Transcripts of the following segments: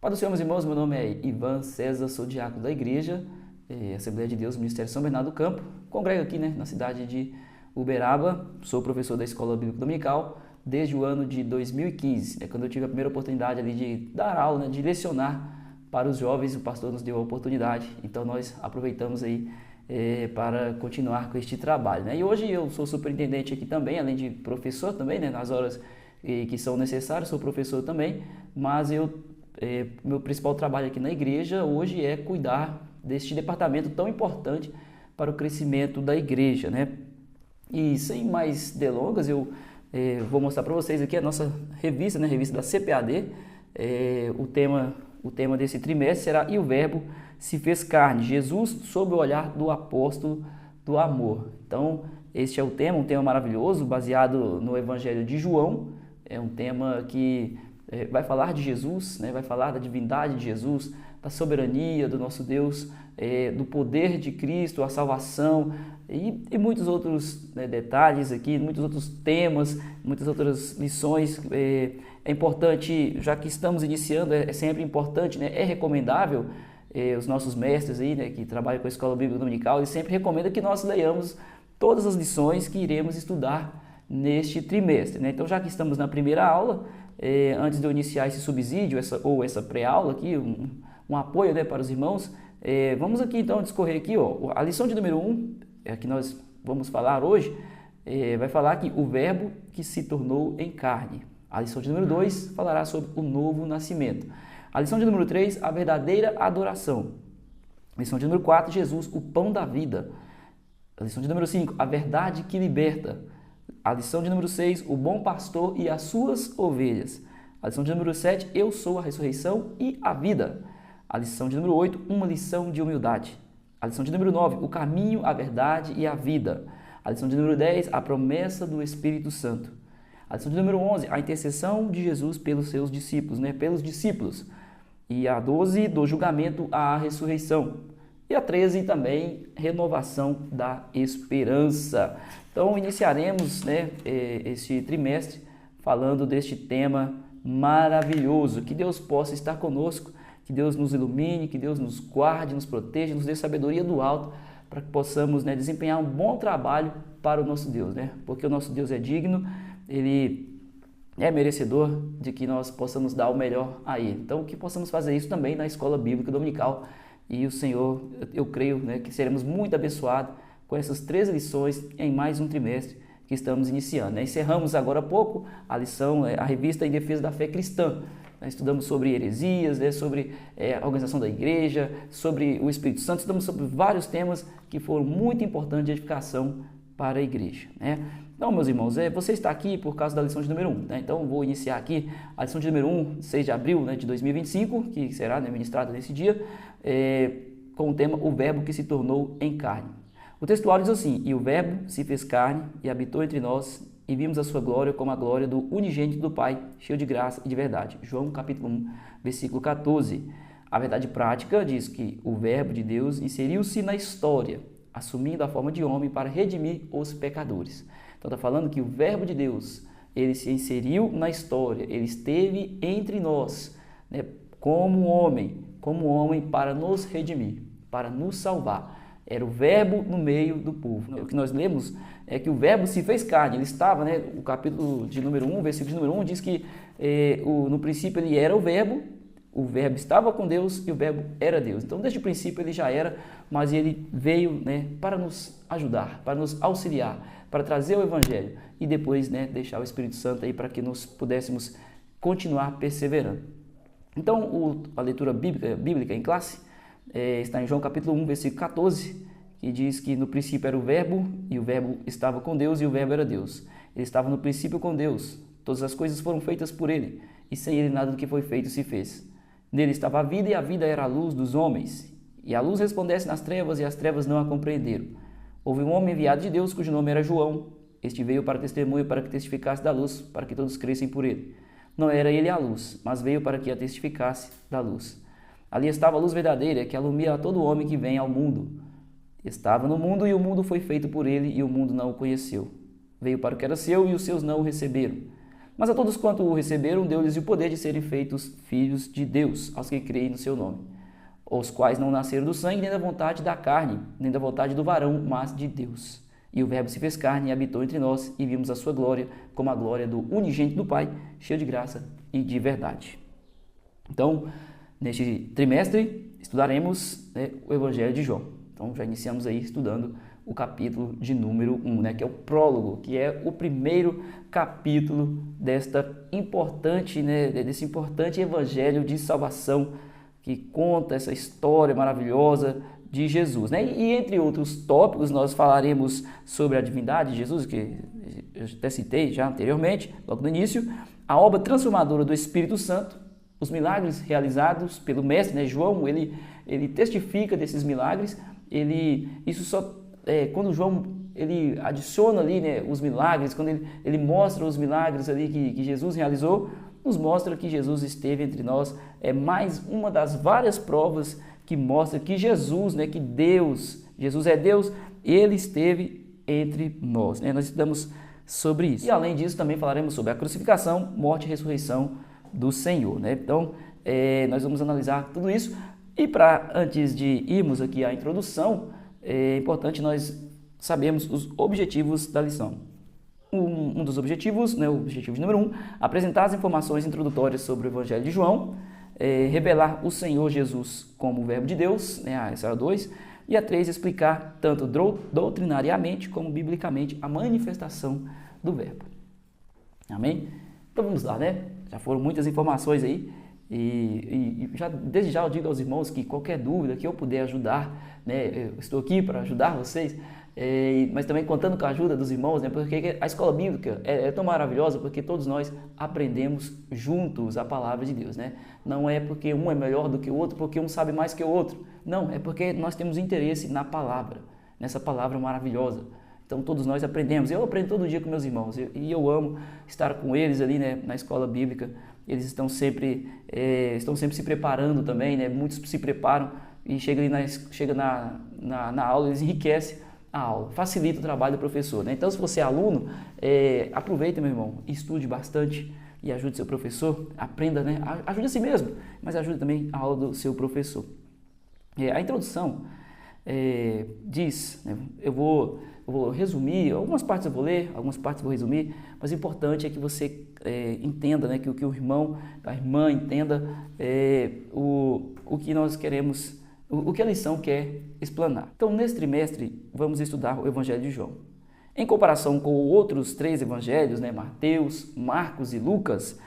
Pai do Senhor, meus irmãos, meu nome é Ivan César, sou diácono da igreja, Assembleia de Deus, Ministério São Bernardo do Campo. Congrego aqui, na cidade de Uberaba, sou professor da Escola Bíblica Dominical desde o ano de 2015, quando eu tive a primeira oportunidade ali de dar aula, de lecionar para os jovens. O pastor nos deu a oportunidade, então nós aproveitamos aí para continuar com este trabalho, E hoje eu sou superintendente aqui também, além de professor também, nas horas que são necessárias, sou professor também, mas meu principal trabalho aqui na igreja hoje é cuidar deste departamento tão importante para o crescimento da igreja, E sem mais delongas, eu vou mostrar para vocês aqui a nossa revista, a revista da CPAD. O tema desse trimestre será "E o Verbo se fez carne, Jesus sob o olhar do apóstolo do amor". Então, este é o tema, um tema maravilhoso, baseado no Evangelho de João. É um tema que vai falar de Jesus, vai falar da divindade de Jesus, da soberania do nosso Deus, do poder de Cristo, a salvação e muitos outros detalhes aqui, muitos outros temas, muitas outras lições. É importante, já que estamos iniciando, é sempre importante, é recomendável, os nossos mestres aí, que trabalham com a Escola Bíblica Dominical, eles sempre recomendam que nós leiamos todas as lições que iremos estudar neste trimestre, Então, já que estamos na primeira aula, antes de eu iniciar esse subsídio, essa pré-aula aqui, um apoio para os irmãos, vamos aqui então discorrer aqui, a lição de número 1, que nós vamos falar hoje, vai falar que o Verbo que se tornou em carne. A lição de número 2 falará sobre o novo nascimento. A lição de número 3, a verdadeira adoração. A lição de número 4, Jesus, o pão da vida. A lição de número 5, a verdade que liberta. A lição de número 6, o bom pastor e as suas ovelhas. A lição de número 7, eu sou a ressurreição e a vida. A lição de número 8, uma lição de humildade. A lição de número 9, o caminho, a verdade e a vida. A lição de número 10, a promessa do Espírito Santo. A lição de número 11, a intercessão de Jesus pelos seus discípulos, pelos discípulos. E a 12, do julgamento à ressurreição. E a 13 também, renovação da esperança. Então, iniciaremos este trimestre falando deste tema maravilhoso. Que Deus possa estar conosco, que Deus nos ilumine, que Deus nos guarde, nos proteja, nos dê sabedoria do alto, para que possamos desempenhar um bom trabalho para o nosso Deus, Porque o nosso Deus é digno, Ele é merecedor de que nós possamos dar o melhor a Ele. Então, que possamos fazer isso também na Escola Bíblica Dominical. E o Senhor, eu creio que seremos muito abençoados com essas 13 lições em mais um trimestre que estamos iniciando. Encerramos agora há pouco a lição, a revista Em Defesa da Fé Cristã. Estudamos sobre heresias, sobre a organização da igreja, sobre o Espírito Santo, estudamos sobre vários temas que foram muito importantes de edificação para a igreja. Então, meus irmãos, você está aqui por causa da lição de número 1. Então, vou iniciar aqui a lição de número 1, 6 de abril de 2025, que será ministrada nesse dia, com o tema "O Verbo que se tornou em carne". O textuário diz assim: "E o Verbo se fez carne e habitou entre nós, e vimos a sua glória como a glória do unigênito do Pai, cheio de graça e de verdade". João capítulo 1, versículo 14. A verdade prática diz que o Verbo de Deus inseriu-se na história, assumindo a forma de homem para redimir os pecadores. Então está falando que o Verbo de Deus, ele se inseriu na história, ele esteve entre nós, como homem para nos redimir, para nos salvar. Era o Verbo no meio do povo. O que nós lemos é que o Verbo se fez carne. Ele estava, o capítulo de número 1, versículo de número 1, diz que no princípio ele era o Verbo estava com Deus e o Verbo era Deus. Então, desde o princípio ele já era, mas ele veio para nos ajudar, para nos auxiliar, para trazer o Evangelho e depois deixar o Espírito Santo aí para que nós pudéssemos continuar perseverando. Então, a leitura bíblica em classe está em João capítulo 1, versículo 14, que diz que no princípio era o Verbo, e o Verbo estava com Deus, e o Verbo era Deus. Ele estava no princípio com Deus, todas as coisas foram feitas por Ele, e sem Ele nada do que foi feito se fez. Nele estava a vida, e a vida era a luz dos homens. E a luz resplandece nas trevas, e as trevas não a compreenderam. Houve um homem enviado de Deus, cujo nome era João. Este veio para testemunho, para que testificasse da luz, para que todos crescem por ele. Não era ele a luz, mas veio para que a testificasse da luz. Ali estava a luz verdadeira, que alumia a todo homem que vem ao mundo. Estava no mundo, e o mundo foi feito por ele, e o mundo não o conheceu. Veio para o que era seu, e os seus não o receberam. Mas a todos quanto o receberam, deu-lhes o poder de serem feitos filhos de Deus, aos que creem no seu nome, os quais não nasceram do sangue, nem da vontade da carne, nem da vontade do varão, mas de Deus. E o Verbo se fez carne e habitou entre nós, e vimos a sua glória, como a glória do unigênito do Pai, cheio de graça e de verdade. Então, neste trimestre, estudaremos, o Evangelho de João. Então, já iniciamos aí estudando o capítulo de número 1, que é o prólogo, que é o primeiro capítulo desse importante evangelho de salvação, que conta essa história maravilhosa de Jesus. E entre outros tópicos, nós falaremos sobre a divindade de Jesus, que eu até citei já anteriormente, logo no início, a obra transformadora do Espírito Santo, os milagres realizados pelo mestre, João, ele testifica desses milagres, quando João ele adiciona ali, os milagres, quando ele mostra os milagres ali que Jesus realizou, nos mostra que Jesus esteve entre nós. É mais uma das várias provas que mostra que Jesus, que Jesus é Deus, ele esteve entre nós. Nós estudamos sobre isso. E além disso, também falaremos sobre a crucificação, morte e ressurreição do Senhor. Então, nós vamos analisar tudo isso. E antes de irmos aqui à introdução, é importante nós sabermos os objetivos da lição. Um dos objetivos, o objetivo de número 1, apresentar as informações introdutórias sobre o Evangelho de João, revelar o Senhor Jesus como o Verbo de Deus, essa é a 2, e a 3, explicar tanto doutrinariamente como biblicamente a manifestação do Verbo. Amém? Então vamos lá, Já foram muitas informações aí, e desde já eu digo aos irmãos que qualquer dúvida que eu puder ajudar, eu estou aqui para ajudar vocês, mas também contando com a ajuda dos irmãos, porque a escola bíblica é tão maravilhosa, porque todos nós aprendemos juntos a palavra de Deus, Não é porque um é melhor do que o outro, porque um sabe mais que o outro, não, é porque nós temos interesse na palavra, nessa palavra maravilhosa. Então todos nós aprendemos, eu aprendo todo dia com meus irmãos, e eu amo estar com eles ali, na escola bíblica. Eles estão sempre se preparando também, muitos se preparam e chega na aula, eles enriquecem a aula, facilita o trabalho do professor. Então, se você é aluno, aproveita, meu irmão, estude bastante e ajude seu professor, aprenda, ajude a si mesmo, mas ajude também a aula do seu professor. A introdução diz, eu vou resumir, algumas partes eu vou ler, algumas partes eu vou resumir, mas o importante é que você entenda, que o irmão, a irmã entenda o que nós queremos, o que a lição quer explanar. Então, nesse trimestre, vamos estudar o Evangelho de João. Em comparação com outros 3 evangelhos, Mateus, Marcos e Lucas,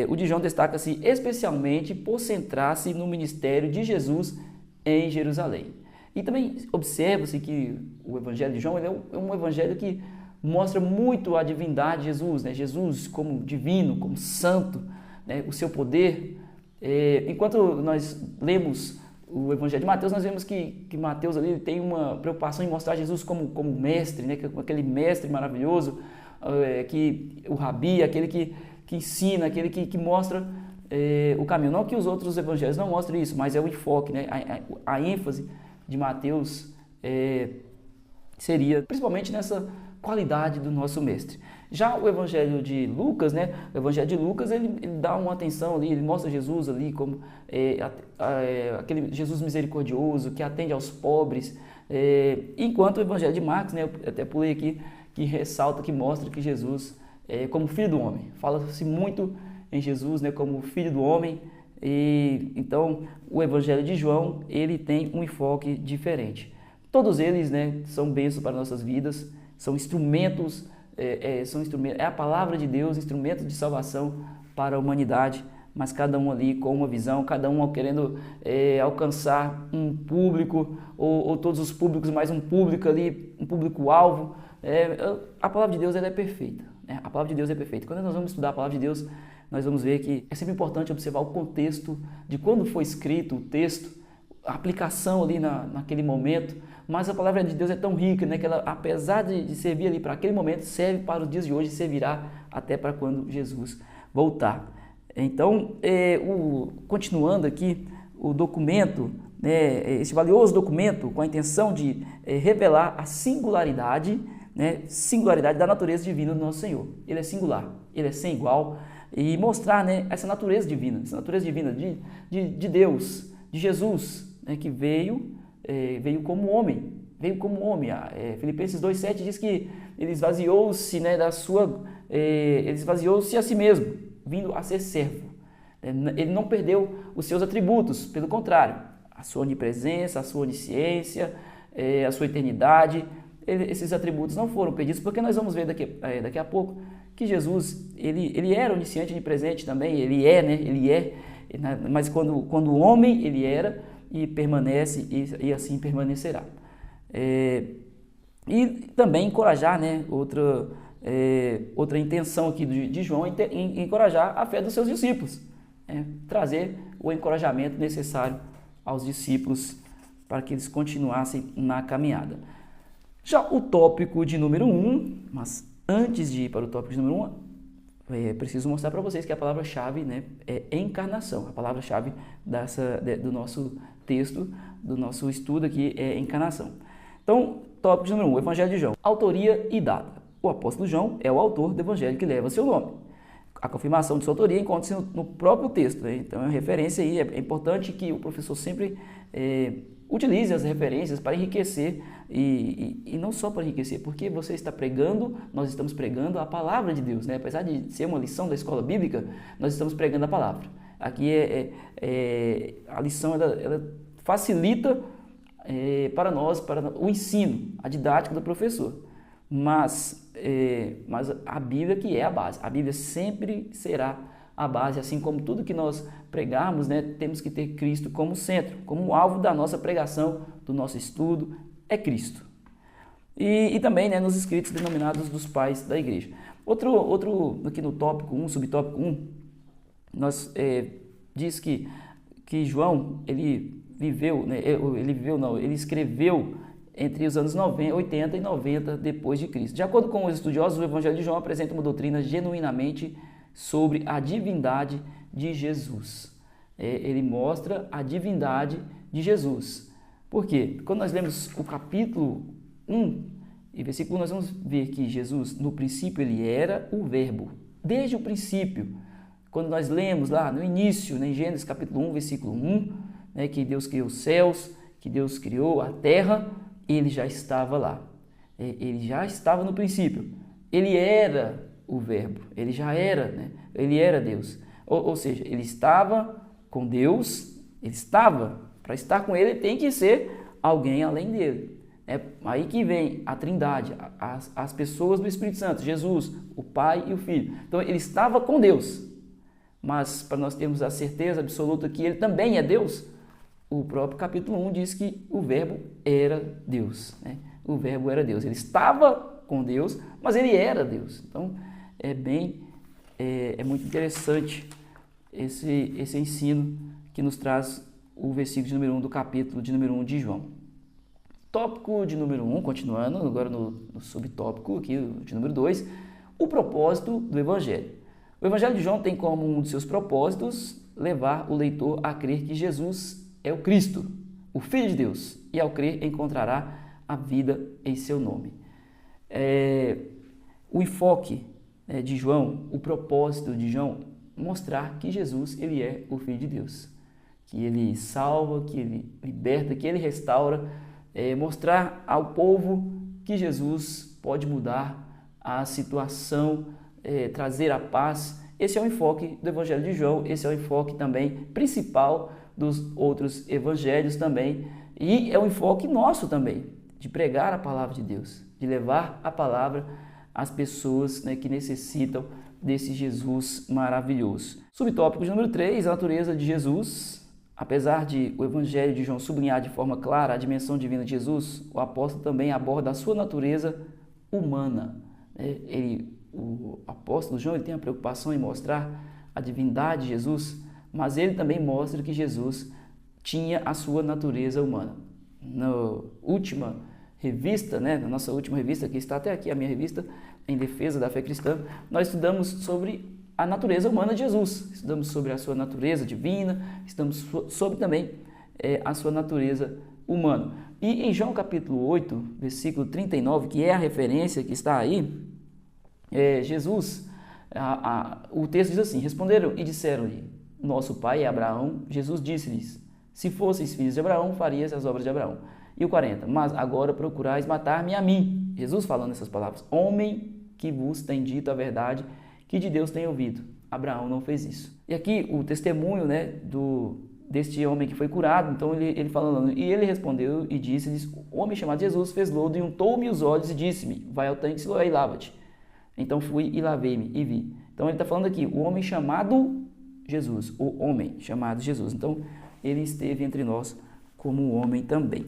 o de João destaca-se especialmente por centrar-se no ministério de Jesus em Jerusalém. E também observa-se que o Evangelho de João é um evangelho que mostra muito a divindade de Jesus, Jesus como divino, como santo, o seu poder. Enquanto nós lemos o Evangelho de Mateus, nós vemos que Mateus ali tem uma preocupação em mostrar Jesus como mestre, aquele mestre maravilhoso, o rabi, aquele que ensina, aquele que mostra o caminho. Não que os outros evangelhos não mostrem isso, mas é o enfoque, a ênfase de Mateus seria principalmente nessa qualidade do nosso mestre. Já o Evangelho de Lucas, o Evangelho de Lucas, ele dá uma atenção ali, ele mostra Jesus ali como aquele Jesus misericordioso, que atende aos pobres, enquanto o Evangelho de Marcos, eu até pulei aqui, que ressalta, que mostra que Jesus é como Filho do Homem. Fala-se muito em Jesus, como Filho do Homem, então o Evangelho de João, ele tem um enfoque diferente. Todos eles, são bênçãos para nossas vidas, são instrumentos, é a palavra de Deus, instrumento de salvação para a humanidade, mas cada um ali com uma visão, cada um querendo alcançar um público, ou todos os públicos, mais um público ali, um público-alvo. A palavra de Deus ela é perfeita, a palavra de Deus é perfeita. Quando nós vamos estudar a palavra de Deus, nós vamos ver que é sempre importante observar o contexto de quando foi escrito o texto, a aplicação ali naquele momento, mas a palavra de Deus é tão rica, que ela, apesar de servir ali para aquele momento, serve para os dias de hoje e servirá até para quando Jesus voltar. Então, continuando aqui, o documento, esse valioso documento com a intenção de revelar a singularidade né, singularidade da natureza divina do nosso Senhor. Ele é singular, ele é sem igual, e mostrar, né, essa natureza divina de Deus, de Jesus, né, que veio como homem. Filipenses 2,7 diz que ele esvaziou-se, né, ele esvaziou-se a si mesmo, vindo a ser servo. Ele não perdeu os seus atributos, pelo contrário, a sua onipresença, a sua onisciência, a sua eternidade, esses atributos não foram perdidos, porque nós vamos ver daqui a pouco que Jesus, ele era onisciente e onipresente também, mas quando homem ele era e permanece e assim permanecerá. E também encorajar, né, outra intenção aqui de João, encorajar a fé dos seus discípulos, trazer o encorajamento necessário aos discípulos para que eles continuassem na caminhada. Já o tópico de número 1, mas antes de ir para o tópico de número 1, preciso mostrar para vocês que a palavra-chave, né, é encarnação. A palavra-chave do nosso texto, do nosso estudo aqui é encarnação. Então, tópico de número 1, Evangelho de João. Autoria e data. O apóstolo João é o autor do evangelho que leva seu nome. A confirmação de sua autoria encontra-se no próprio texto, né? Então, é uma referência aí. É importante que o professor sempre utilize as referências para enriquecer e não só para enriquecer, porque você está pregando, nós estamos pregando a palavra de Deus, né? Apesar de ser uma lição da escola bíblica, nós estamos pregando a palavra. Aqui a lição ela facilita para nós, para o ensino, a didática do professor. Mas a Bíblia que é a base, a Bíblia sempre será a base, assim como tudo que nós pregarmos, né, temos que ter Cristo como centro, como alvo da nossa pregação, do nosso estudo, é Cristo. E também, né, nos escritos denominados dos pais da igreja. Outro aqui no tópico 1, subtópico 1, diz que João, ele escreveu entre os anos 80 e 90 depois de Cristo. De acordo com os estudiosos, o Evangelho de João apresenta uma doutrina genuinamente sobre a divindade de Jesus. Ele mostra a divindade de Jesus. Por quê? Quando nós lemos o capítulo 1 e versículo 1, nós vamos ver que Jesus, no princípio, ele era o Verbo. Desde o princípio, quando nós lemos lá no início, né, em Gênesis capítulo 1, versículo 1, né, que Deus criou os céus, que Deus criou a terra, ele já estava lá. Ele já estava no princípio. Ele era o Verbo. Ele já era, né? Ele era Deus. Ou seja, ele estava com Deus. Ele estava. Para estar com ele, tem que ser alguém além dele. É aí que vem a Trindade, as pessoas do Espírito Santo, Jesus, o Pai e o Filho. Então, ele estava com Deus. Mas, para nós termos a certeza absoluta que ele também é Deus, o próprio capítulo 1 diz que o Verbo era Deus, né? O Verbo era Deus. Ele estava com Deus, mas ele era Deus. Então, é muito interessante esse ensino que nos traz o versículo de número 1 do capítulo de número 1 de João. Tópico de número 1, continuando, agora no subtópico aqui de número 2, o propósito do Evangelho. O Evangelho de João tem como um dos seus propósitos levar o leitor a crer que Jesus é o Cristo, o Filho de Deus, e ao crer encontrará a vida em seu nome. O enfoque de João, o propósito de João, mostrar que Jesus ele é o Filho de Deus, que ele salva, que ele liberta, que ele restaura, mostrar ao povo que Jesus pode mudar a situação, trazer a paz. Esse é o enfoque do Evangelho de João, esse é o enfoque também principal dos outros evangelhos também, e é o enfoque nosso também, de pregar a palavra de Deus, de levar a palavra às pessoas, né, que necessitam desse Jesus maravilhoso. Subtópico de número 3, a natureza de Jesus. Apesar de o Evangelho de João sublinhar de forma clara a dimensão divina de Jesus, o apóstolo também aborda a sua natureza humana. O apóstolo João ele tem a preocupação em mostrar a divindade de Jesus, mas ele também mostra que Jesus tinha a sua natureza humana. Na última revista, né, na nossa última revista, que está até aqui a minha revista, Em Defesa da Fé Cristã, nós estudamos sobre a natureza humana de Jesus, estudamos sobre a sua natureza divina, estudamos sobre também a sua natureza humana. E em João capítulo 8, versículo 39, que é a referência que está aí, Jesus, o texto diz assim: responderam e disseram-lhe, nosso pai é Abraão. Jesus disse-lhes, se fosseis filhos de Abraão, farias as obras de Abraão. E o 40, mas agora procurais matar-me a mim. Jesus falando essas palavras, homem que vos tem dito a verdade, que de Deus tem ouvido. Abraão não fez isso. E aqui o testemunho, né, deste homem que foi curado, então ele falando, e ele respondeu e disse-lhes, o homem chamado Jesus fez lodo e untou-me os olhos e disse-me, vai ao tanque de Siloé e lava-te. Então fui e lavei-me e vi. Então ele está falando aqui, o homem chamado Jesus, o homem chamado Jesus. Então ele esteve entre nós como um homem também.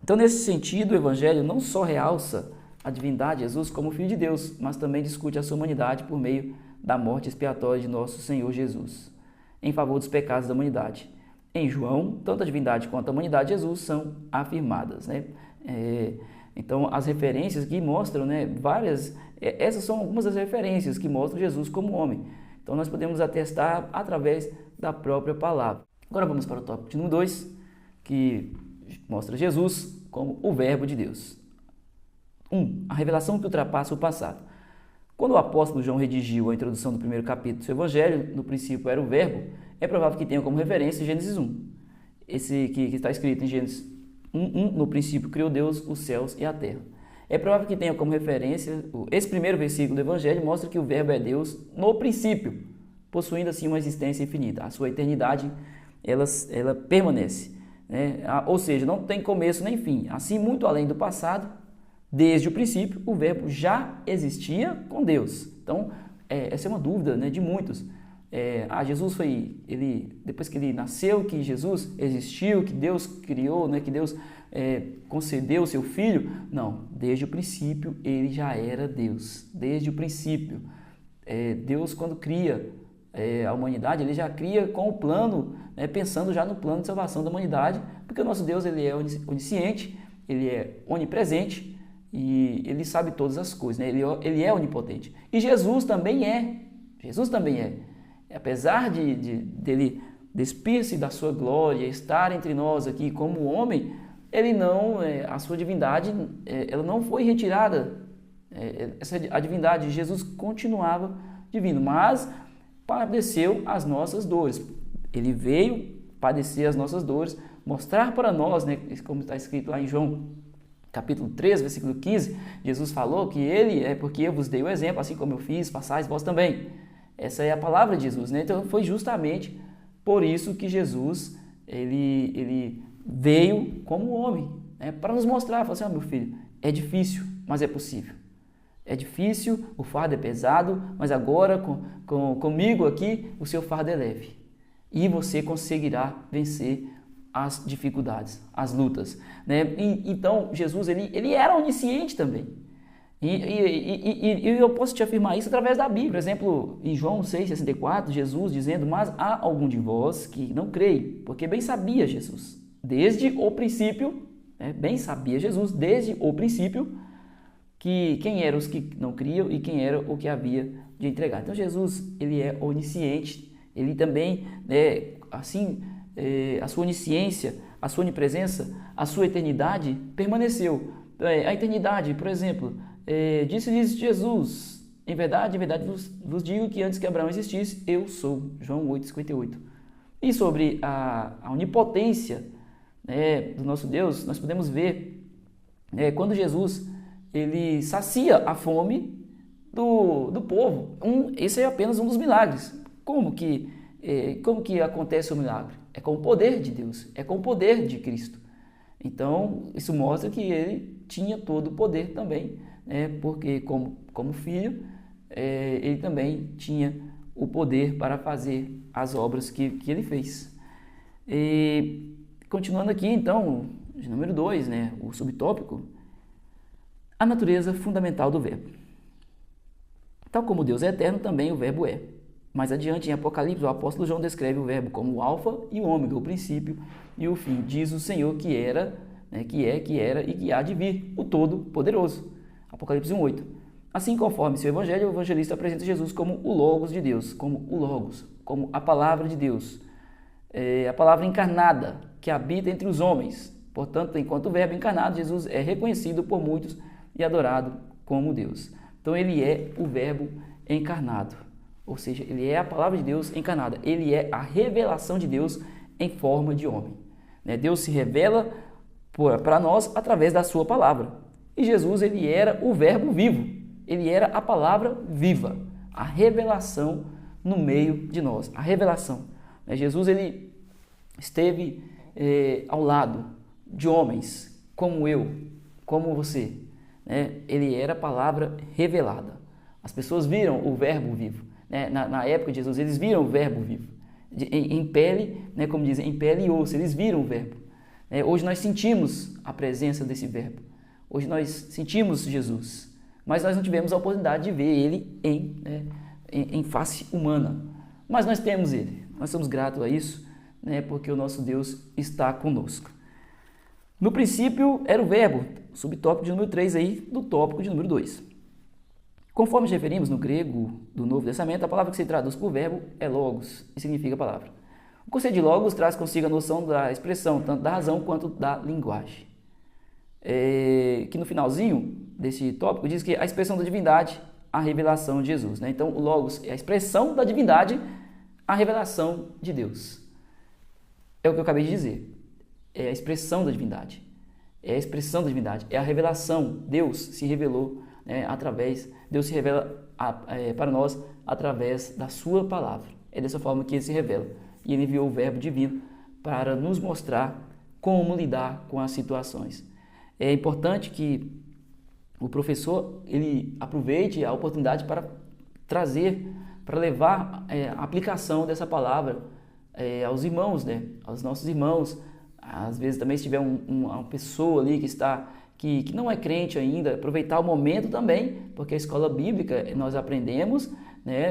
Então nesse sentido o Evangelho não só realça a divindade de Jesus como Filho de Deus, mas também discute a sua humanidade por meio da morte expiatória de nosso Senhor Jesus, em favor dos pecados da humanidade. Em João, tanto a divindade quanto a humanidade de Jesus são afirmadas, né? Então, as referências que mostram, né, essas são algumas das referências que mostram Jesus como homem. Então, nós podemos atestar através da própria palavra. Agora vamos para o tópico número 2, que mostra Jesus como o Verbo de Deus. 1. A revelação que ultrapassa o passado. Quando o apóstolo João redigiu a introdução do primeiro capítulo do seu Evangelho, no princípio era o Verbo, é provável que tenha como referência Gênesis 1. Esse que está escrito em Gênesis 1, no princípio criou Deus os céus e a terra. É provável que tenha como referência, esse primeiro versículo do Evangelho mostra que o Verbo é Deus no princípio, possuindo assim uma existência infinita. A sua eternidade, ela permanece, né? Ou seja, não tem começo nem fim. Assim, muito além do passado, desde o princípio, o Verbo já existia com Deus. Então, essa é uma dúvida, né, de muitos. Jesus depois que ele nasceu, que Jesus existiu, que Deus criou, né, que Deus concedeu o seu Filho. Não, desde o princípio ele já era Deus. Desde o princípio. Deus, quando cria a humanidade, ele já cria com o plano, né, pensando já no plano de salvação da humanidade, porque o nosso Deus ele é onisciente, ele é onipresente, e ele sabe todas as coisas, né? Ele é onipotente. E Jesus também é. Jesus também é. Apesar dele despir-se da sua glória, estar entre nós aqui como homem, ele não, a sua divindade, ela não foi retirada. A divindade de Jesus continuava divino, mas padeceu as nossas dores. Ele veio padecer as nossas dores, mostrar para nós, né, como está escrito lá em João capítulo 3, versículo 15, Jesus falou que ele é porque eu vos dei o exemplo, assim como eu fiz, façais vós também. Essa é a palavra de Jesus, né? Então foi justamente por isso que Jesus ele veio como homem, né? Para nos mostrar, falar assim, meu filho, é difícil, mas é possível. É difícil, o fardo é pesado, mas agora comigo aqui o seu fardo é leve. E você conseguirá vencer as dificuldades, as lutas, né? Então, Jesus, ele era onisciente também. E eu posso te afirmar isso através da Bíblia. Por exemplo, em João 6,64, Jesus dizendo, mas há algum de vós que não crê, porque bem sabia Jesus, desde o princípio, né? Bem sabia Jesus, desde o princípio, que quem eram os que não criam e quem era o que havia de entregar. Então, Jesus, ele é onisciente, ele também, né, assim, a sua onisciência, a sua onipresença, a sua eternidade permaneceu. A eternidade, por exemplo, disse-lhes Jesus, em verdade vos digo que antes que Abraão existisse, eu sou. João 8,58. E sobre a onipotência, né, do nosso Deus, nós podemos ver quando Jesus ele sacia a fome do povo. Esse é apenas um dos milagres. Como que acontece o milagre? É com o poder de Deus, é com o poder de Cristo. Então, isso mostra que ele tinha todo o poder também, né? Porque como filho, ele também tinha o poder para fazer as obras que ele fez. E, continuando aqui, então, de número 2, né? O subtópico, a natureza fundamental do Verbo. Tal como Deus é eterno, também o Verbo é. Mais adiante, em Apocalipse, o apóstolo João descreve o Verbo como o alfa e o ômega, o princípio e o fim. Diz o Senhor que era, né, que era e que há de vir, o Todo-Poderoso. Apocalipse 1,8. Assim, conforme seu evangelho, o evangelista apresenta Jesus como o Logos de Deus, como o Logos, como a palavra de Deus, a palavra encarnada, que habita entre os homens. Portanto, enquanto Verbo encarnado, Jesus é reconhecido por muitos e adorado como Deus. Então, ele é o Verbo encarnado, ou seja, ele é a palavra de Deus encarnada, ele é a revelação de Deus em forma de homem. Deus se revela para nós através da sua palavra. E Jesus, ele era o Verbo vivo, ele era a palavra viva, a revelação no meio de nós, a revelação. Jesus, ele esteve ao lado de homens como eu, como você. Ele era a palavra revelada. As pessoas viram o Verbo vivo. Na época de Jesus, eles viram o Verbo vivo. Em pele, como dizem, em pele e osso, eles viram o Verbo. Hoje nós sentimos a presença desse Verbo. Hoje nós sentimos Jesus, mas nós não tivemos a oportunidade de ver ele em face humana. Mas nós temos ele. Nós somos gratos a isso, porque o nosso Deus está conosco. No princípio era o Verbo, subtópico de número 3 aí, do tópico de número 2. Conforme nos referimos no grego do Novo Testamento, a palavra que se traduz por verbo é logos e significa palavra. O conceito de logos traz consigo a noção da expressão, tanto da razão quanto da linguagem. Que no finalzinho desse tópico diz que a expressão da divindade, a revelação de Jesus. Então, o logos é a expressão da divindade, a revelação de Deus. É o que eu acabei de dizer. É a expressão da divindade. É a expressão da divindade. É a revelação. Deus se revelou Deus se revela para nós através da sua palavra. É dessa forma que ele se revela. E ele enviou o Verbo divino para nos mostrar como lidar com as situações. É importante que o professor ele aproveite a oportunidade para trazer, para levar a aplicação dessa palavra aos irmãos, aos nossos irmãos. Às vezes também se tiver uma pessoa ali que não é crente ainda, aproveitar o momento também, porque a escola bíblica nós aprendemos,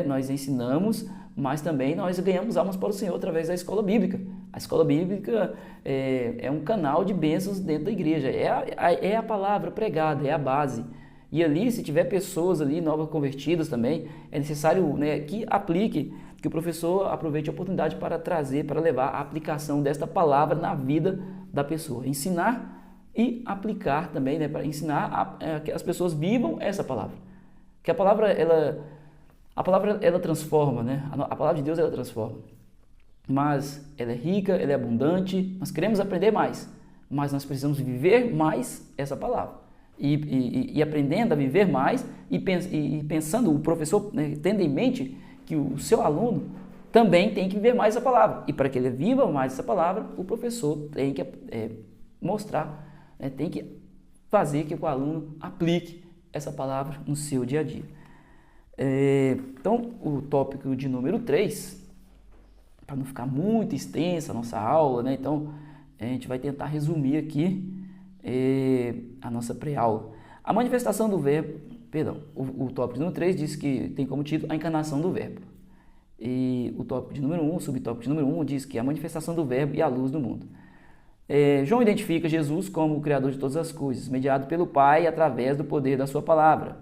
nós ensinamos, mas também nós ganhamos almas para o Senhor através da escola bíblica. A escola bíblica é um canal de bênçãos dentro da igreja, é a palavra pregada, é a base. E ali, se tiver pessoas ali novas convertidas também, é necessário que aplique, que o professor aproveite a oportunidade para trazer, para levar a aplicação desta palavra na vida da pessoa. Ensinar e aplicar também, para ensinar que as pessoas vivam essa palavra. Que a palavra, ela transforma, A palavra de Deus, ela transforma. Mas ela é rica, ela é abundante, nós queremos aprender mais, mas nós precisamos viver mais essa palavra. E aprendendo a viver mais e pensando, o professor, tendo em mente que o seu aluno também tem que viver mais essa palavra. E para que ele viva mais essa palavra, o professor tem que mostrar, tem que fazer que o aluno aplique essa palavra no seu dia a dia. Então, o tópico de número 3, para não ficar muito extensa a nossa aula, então a gente vai tentar resumir aqui a nossa pré-aula. A manifestação do verbo, o tópico de número 3 diz que tem como título a encarnação do verbo. E o tópico de número 1, o subtópico de número 1, diz que é a manifestação do verbo e a luz do mundo. João identifica Jesus como o Criador de todas as coisas, mediado pelo Pai através do poder da sua palavra.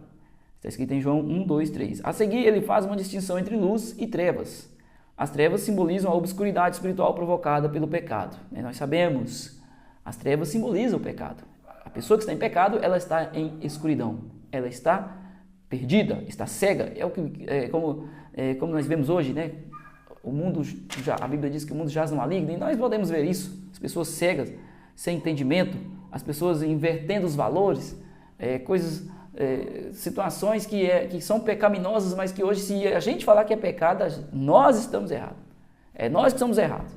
Está escrito em João 1, 2, 3. A seguir, ele faz uma distinção entre luz e trevas. As trevas simbolizam a obscuridade espiritual provocada pelo pecado. Nós sabemos, as trevas simbolizam o pecado. A pessoa que está em pecado, ela está em escuridão. Ela está perdida, está cega. Como nós vemos hoje, o mundo a Bíblia diz que o mundo jaz no maligno, e nós podemos ver isso. As pessoas cegas, sem entendimento, as pessoas invertendo os valores, situações que são pecaminosas, mas que hoje, se a gente falar que é pecado, nós estamos errados. Nós que estamos errados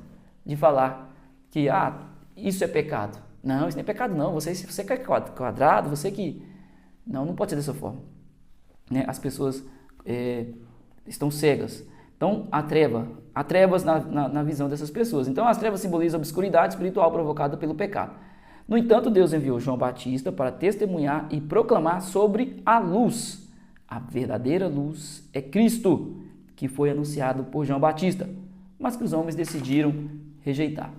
de falar que isso é pecado. Não, isso não é pecado não, você que é quadrado, você que... Não pode ser dessa forma. As pessoas estão cegas. Então, há trevas na visão dessas pessoas. Então, as trevas simbolizam a obscuridade espiritual provocada pelo pecado. No entanto, Deus enviou João Batista para testemunhar e proclamar sobre a luz. A verdadeira luz é Cristo, que foi anunciado por João Batista, mas que os homens decidiram rejeitar.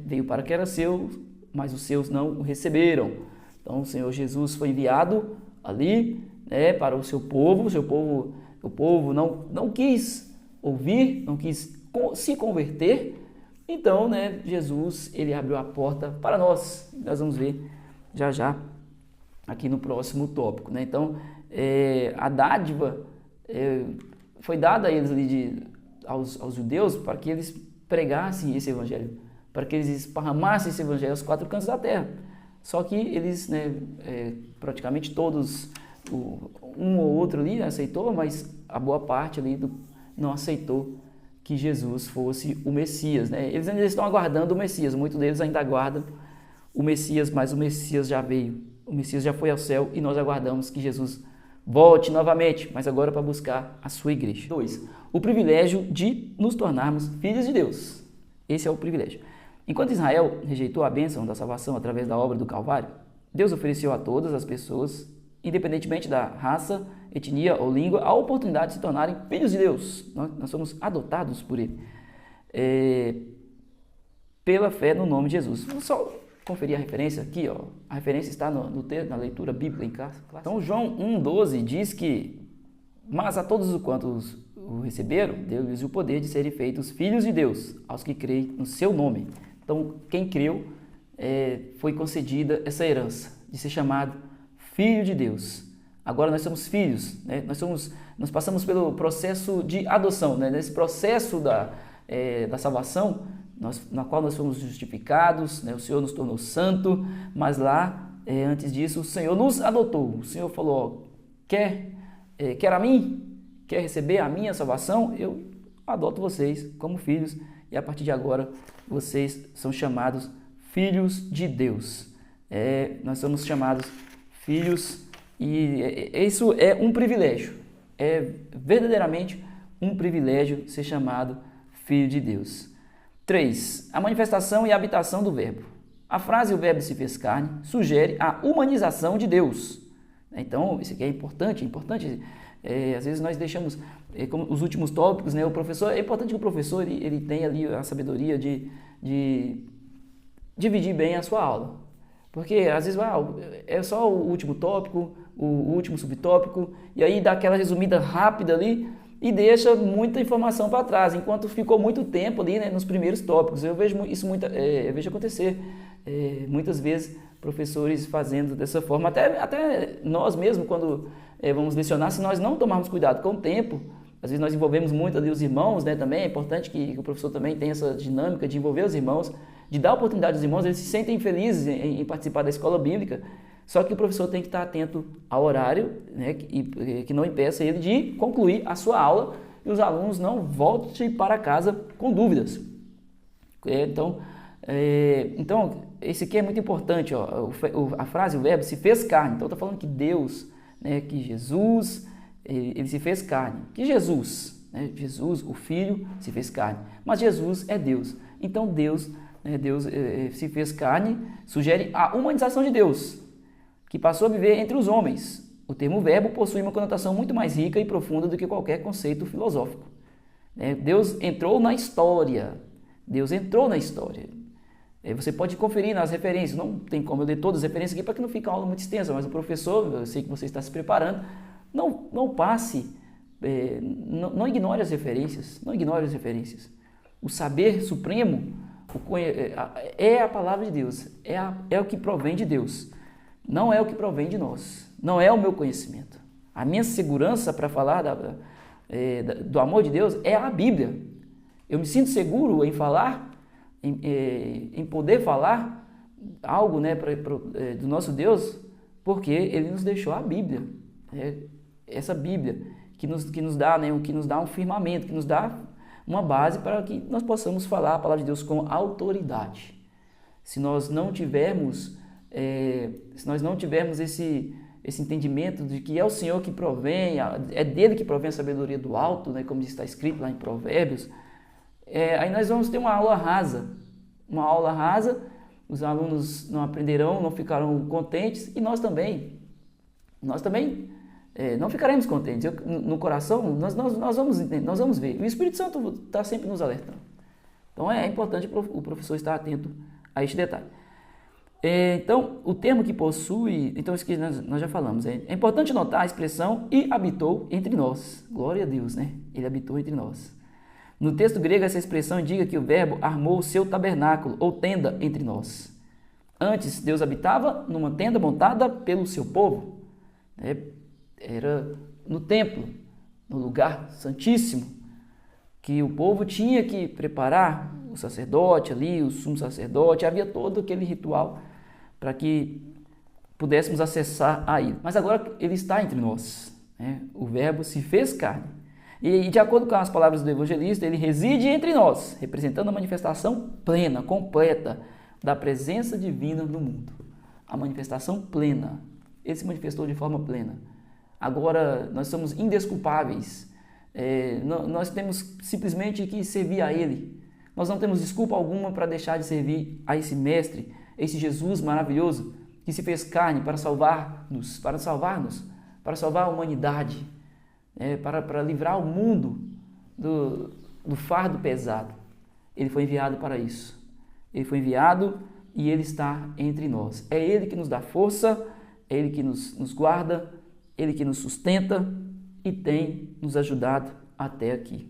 Veio para que era seu, mas os seus não o receberam. Então, o Senhor Jesus foi enviado ali para o seu povo. O povo não quis ouvir, não quis se converter, Então, né, Jesus, ele abriu a porta para nós. Nós vamos ver já já aqui no próximo tópico, né? Então, a dádiva foi dada a eles ali aos judeus para que eles pregassem esse evangelho, para que eles esparramassem esse evangelho aos quatro cantos da terra. Só que eles, né, praticamente todos, um ou outro ali aceitou, mas a boa parte ali não aceitou que Jesus fosse o Messias, né? Eles ainda estão aguardando o Messias, muitos deles ainda aguardam o Messias, mas o Messias já veio, o Messias já foi ao céu e nós aguardamos que Jesus volte novamente, mas agora para buscar a sua igreja. 2. O privilégio de nos tornarmos filhos de Deus. Esse é o privilégio. Enquanto Israel rejeitou a bênção da salvação através da obra do Calvário, Deus ofereceu a todas as pessoas, independentemente da raça, etnia ou língua, a oportunidade de se tornarem filhos de Deus. Nós somos adotados por Ele, pela fé no nome de Jesus. Vamos só conferir a referência aqui, ó. A referência está no texto, na leitura bíblica em casa. Então, João 1,12 diz que: mas a todos os quantos o receberam, deu-lhes o poder de serem feitos filhos de Deus, aos que creem no seu nome. Então, quem creu, foi concedida essa herança de ser chamado filho de Deus. Agora nós somos filhos, né? Nós passamos pelo processo de adoção, né? Nesse processo da salvação, na qual nós fomos justificados, né? O Senhor nos tornou santo, mas lá, antes disso, o Senhor nos adotou. O Senhor falou: quer a mim? Quer receber a minha salvação? Eu adoto vocês como filhos, e a partir de agora vocês são chamados filhos de Deus. Nós somos chamados filhos, e isso é um privilégio. É verdadeiramente um privilégio ser chamado filho de Deus. 3. A manifestação e a habitação do verbo. A frase "o verbo se fez carne" sugere a humanização de Deus. Então, isso aqui é importante. Às vezes nós deixamos, como os últimos tópicos, né, o professor, é importante que o professor ele tenha ali a sabedoria de dividir bem a sua aula. Porque às vezes é só o último tópico, o último subtópico, e aí dá aquela resumida rápida ali e deixa muita informação para trás, enquanto ficou muito tempo ali, né, nos primeiros tópicos. Eu vejo isso eu vejo acontecer muitas vezes, professores fazendo dessa forma, até nós mesmos, quando vamos lecionar, se nós não tomarmos cuidado com o tempo, às vezes nós envolvemos muito ali os irmãos, né, também é importante que o professor também tenha essa dinâmica de envolver os irmãos, de dar oportunidade aos irmãos, eles se sentem felizes em participar da escola bíblica, só que o professor tem que estar atento ao horário, né, que não impeça ele de concluir a sua aula e os alunos não voltem para casa com dúvidas. Então, esse aqui é muito importante, ó, a frase, o verbo se fez carne. Então, está falando que Deus, né, que Jesus, ele se fez carne. Que Jesus, né, Jesus, o Filho, se fez carne. Mas Jesus é Deus. Então, Deus se fez carne, sugere a humanização de Deus, que passou a viver entre os homens. O termo verbo possui uma conotação muito mais rica e profunda do que qualquer conceito filosófico. Deus entrou na história. Você pode conferir nas referências, não tem como eu ler todas as referências aqui para que não fique uma aula muito extensa, mas o professor, eu sei que você está se preparando, não passe, não ignore as referências, O saber supremo é a palavra de Deus, é o que provém de Deus, não é o que provém de nós, não é o meu conhecimento. A minha segurança para falar do amor de Deus é a Bíblia. Eu me sinto seguro em falar, em poder falar algo, né, do nosso Deus, porque Ele nos deixou a Bíblia. Essa Bíblia que nos dá, né, que nos dá um firmamento, que nos dá uma base para que nós possamos falar a palavra de Deus com autoridade. Se nós não tivermos esse entendimento de que é o Senhor que provém, é dele que provém a sabedoria do alto, né, como está escrito lá em Provérbios, aí nós vamos ter uma aula rasa, os alunos não aprenderão, não ficarão contentes, e nós também não ficaremos contentes. No coração, nós vamos ver. O Espírito Santo está sempre nos alertando. Então é importante o professor estar atento a este detalhe. Então, o termo que possui, então isso que nós já falamos, é importante notar a expressão "e habitou entre nós". Glória a Deus, né? Ele habitou entre nós. No texto grego, essa expressão indica que o Verbo armou o seu tabernáculo ou tenda entre nós. Antes, Deus habitava numa tenda montada pelo seu povo. Era no templo, no lugar santíssimo, que o povo tinha que preparar o sacerdote ali, o sumo sacerdote. Havia todo aquele ritual para que pudéssemos acessar a ele. Mas agora ele está entre nós. O Verbo se fez carne. E de acordo com as palavras do evangelista, ele reside entre nós, representando a manifestação plena, completa da presença divina no mundo. A manifestação plena. Ele se manifestou de forma plena. Agora nós somos indesculpáveis. Nós temos simplesmente que servir a ele. Nós não temos desculpa alguma para deixar de servir a esse mestre, esse Jesus maravilhoso, que se fez carne para salvar-nos, para salvar a humanidade, para livrar o mundo do fardo pesado. Ele foi enviado para isso. Ele foi enviado e ele está entre nós. É ele que nos dá força, é ele que nos guarda, ele que nos sustenta e tem nos ajudado até aqui.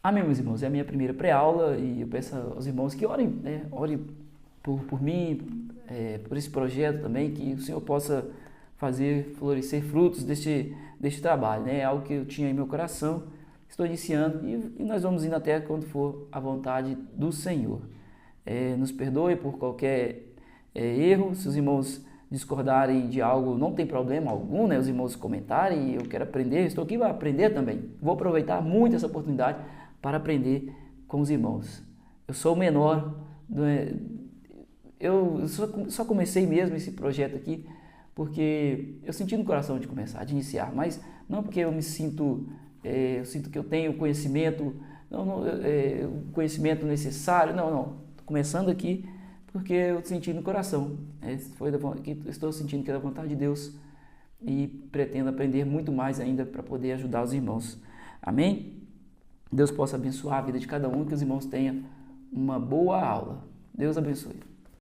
Amém, meus irmãos? É a minha primeira pré-aula e eu peço aos irmãos que orem, orem por mim, por esse projeto também, que o Senhor possa fazer florescer frutos deste trabalho. É algo que eu tinha em meu coração, estou iniciando e nós vamos indo até quando for a vontade do Senhor. Nos perdoe por qualquer erro. Se os irmãos discordarem de algo, não tem problema algum, os irmãos comentarem. Eu quero aprender, estou aqui para aprender também. Vou aproveitar muito essa oportunidade para aprender com os irmãos. Eu sou o menor, eu só comecei mesmo esse projeto aqui porque eu senti no coração de começar, de iniciar, mas não porque eu me sinto, eu sinto que eu tenho conhecimento, o conhecimento necessário, não. Estou começando aqui porque eu senti no coração, estou sentindo que é da vontade de Deus e pretendo aprender muito mais ainda para poder ajudar os irmãos. Amém? Deus possa abençoar a vida de cada um, que os irmãos tenham uma boa aula. Deus abençoe.